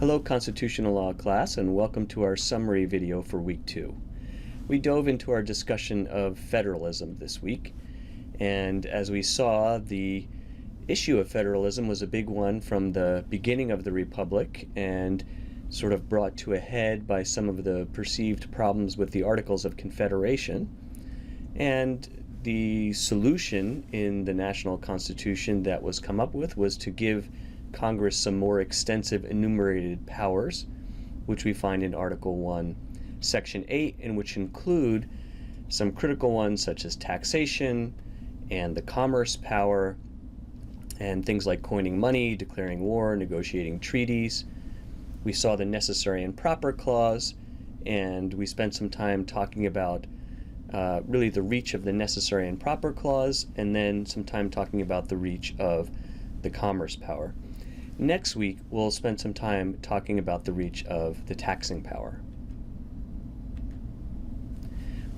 Hello Constitutional Law class, and welcome to our summary video for week 2. We dove into our discussion of federalism this week, and as we saw, the issue of federalism was a big one from the beginning of the Republic and sort of brought to a head by some of the perceived problems with the Articles of Confederation. And the solution in the national constitution that was come up with was to give Congress some more extensive enumerated powers, which we find in Article 1, Section 8, and which include some critical ones such as taxation and the commerce power and things like coining money, declaring war, negotiating treaties. We saw the necessary and proper clause, and we spent some time talking about really the reach of the necessary and proper clause, and then some time talking about the reach of the commerce power. Next week, we'll spend some time talking about the reach of the taxing power.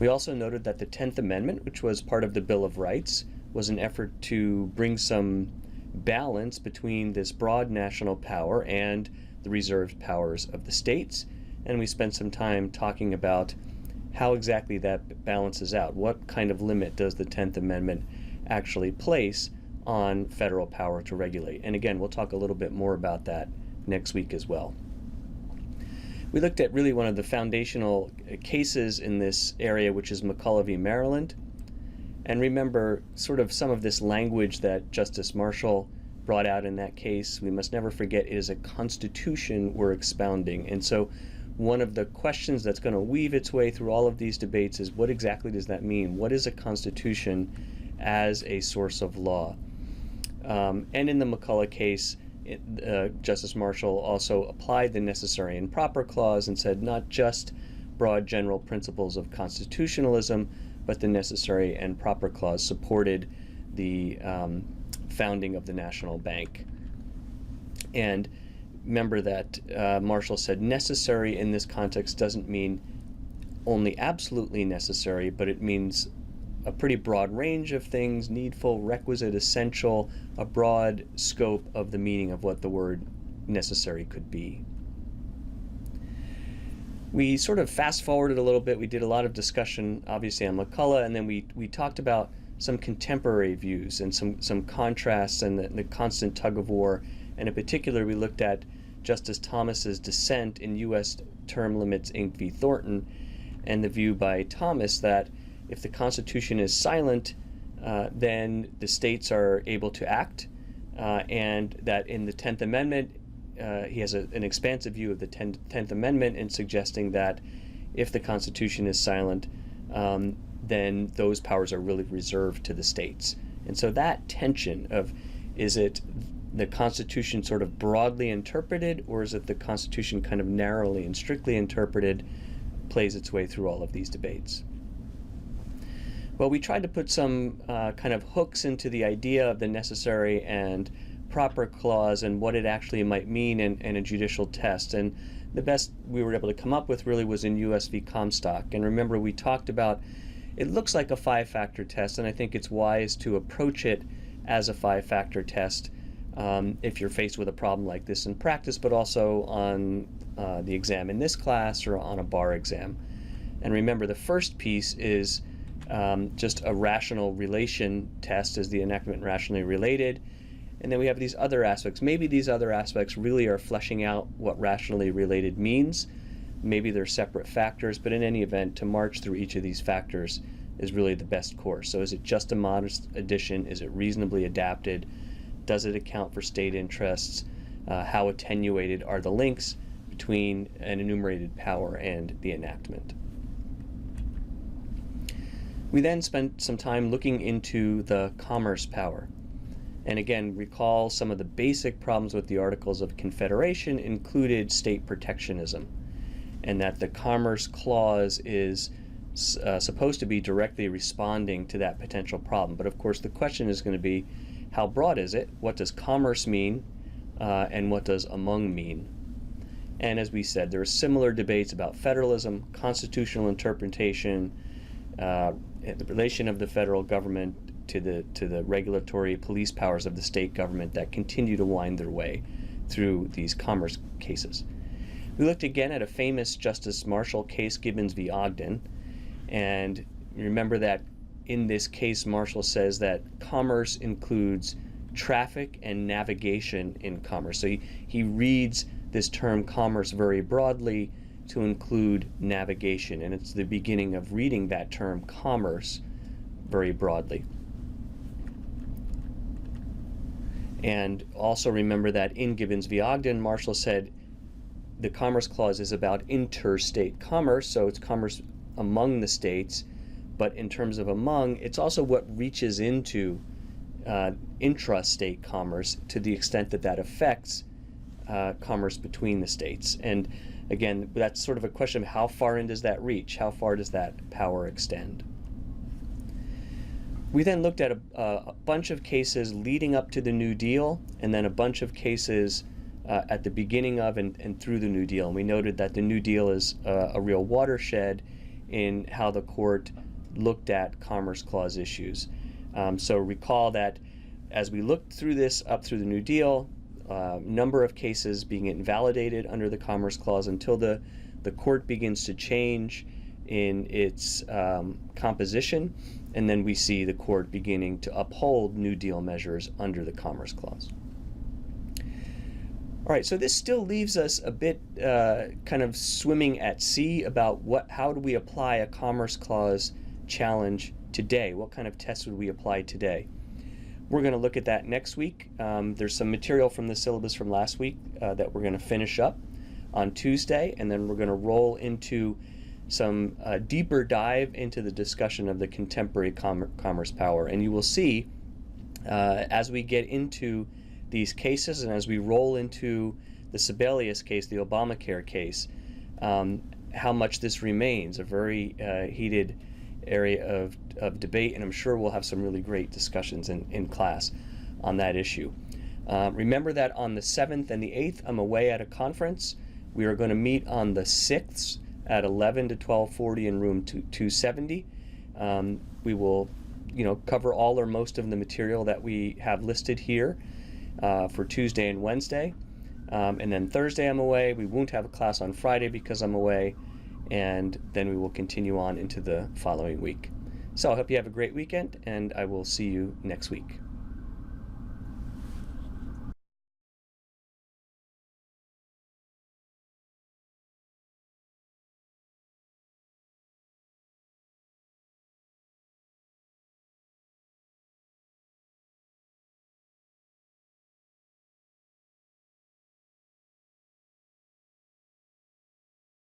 We also noted that the 10th Amendment, which was part of the Bill of Rights, was an effort to bring some balance between this broad national power and the reserved powers of the states. And we spent some time talking about how exactly that balances out. What kind of limit does the 10th Amendment actually place on federal power to regulate? And again, we'll talk a little bit more about that next week as well. We looked at really one of the foundational cases in this area, which is McCulloch v. Maryland. And remember sort of some of this language that Justice Marshall brought out in that case. We must never forget it is a constitution we're expounding. And so one of the questions that's going to weave its way through all of these debates is, what exactly does that mean? What is a constitution as a source of law? And in the McCulloch case, Justice Marshall also applied the necessary and proper clause and said not just broad general principles of constitutionalism, but the necessary and proper clause supported the founding of the national bank. And remember that Marshall said necessary in this context doesn't mean only absolutely necessary, but it means a pretty broad range of things: needful, requisite, essential, a broad scope of the meaning of what the word necessary could be. We sort of fast forwarded a little bit. We did a lot of discussion, obviously, on McCulloch, and then we talked about some contemporary views and some contrasts and the constant tug of war. And in particular, we looked at Justice Thomas's dissent in U.S. Term Limits Inc. v. Thornton, and the view by Thomas that if the Constitution is silent, then the states are able to act, and that in the 10th Amendment, he has an expansive view of the 10th Amendment in suggesting that if the Constitution is silent, then those powers are really reserved to the states. And so that tension of, is it the Constitution sort of broadly interpreted, or is it the Constitution kind of narrowly and strictly interpreted, plays its way through all of these debates. Well, we tried to put some kind of hooks into the idea of the necessary and proper clause and what it actually might mean in a judicial test. And the best we were able to come up with really was in U.S. v. Comstock. And remember, we talked about, it looks like a 5-factor test, and I think it's wise to approach it as a 5-factor test if you're faced with a problem like this in practice, but also on the exam in this class or on a bar exam. And remember, the first piece is just a rational relation test. Is the enactment rationally related? And then we have these other aspects. Maybe these other aspects really are fleshing out what rationally related means. Maybe they're separate factors, but in any event, to march through each of these factors is really the best course. So is it just a modest addition? Is it reasonably adapted? Does it account for state interests? How attenuated are the links between an enumerated power and the enactment? We then spent some time looking into the commerce power. And again, recall some of the basic problems with the Articles of Confederation included state protectionism, and that the Commerce Clause is supposed to be directly responding to that potential problem. But of course, the question is going to be, how broad is it? What does commerce mean? And what does among mean? And as we said, there are similar debates about federalism, constitutional interpretation, the relation of the federal government to the regulatory police powers of the state government that continue to wind their way through these commerce cases. We looked again at a famous Justice Marshall case, Gibbons v. Ogden, and remember that in this case, Marshall says that commerce includes traffic and navigation in commerce. So he reads this term commerce very broadly to include navigation, and it's the beginning of reading that term commerce very broadly. And also remember that in Gibbons v. Ogden, Marshall said the Commerce Clause is about interstate commerce, so it's commerce among the states, but in terms of among, it's also what reaches into intrastate commerce to the extent that that affects commerce between the states. And again, that's sort of a question of how far in does that reach? How far does that power extend? We then looked at a bunch of cases leading up to the New Deal, and then a bunch of cases at the beginning of and through the New Deal. And we noted that the New Deal is a real watershed in how the court looked at Commerce Clause issues. So recall that as we looked through this up through the New Deal, number of cases being invalidated under the Commerce Clause until the court begins to change in its composition, and then we see the court beginning to uphold New Deal measures under the Commerce Clause. All right, so this still leaves us a bit kind of swimming at sea about how do we apply a Commerce Clause challenge today? What kind of tests would we apply today? We're going to look at that next week. There's some material from the syllabus from last week that we're going to finish up on Tuesday, and then we're going to roll into some deeper dive into the discussion of the contemporary commerce power. And you will see as we get into these cases and as we roll into the Sebelius case, the Obamacare case, how much this remains a very heated area of debate, and I'm sure we'll have some really great discussions in class on that issue. Remember that on the 7th and the 8th, I'm away at a conference. We are going to meet on the 6th at 11 to 12:40 in room 270. We will, cover all or most of the material that we have listed here for Tuesday and Wednesday. And then Thursday I'm away. We won't have a class on Friday because I'm away, and then we will continue on into the following week. So I hope you have a great weekend, and I will see you next week.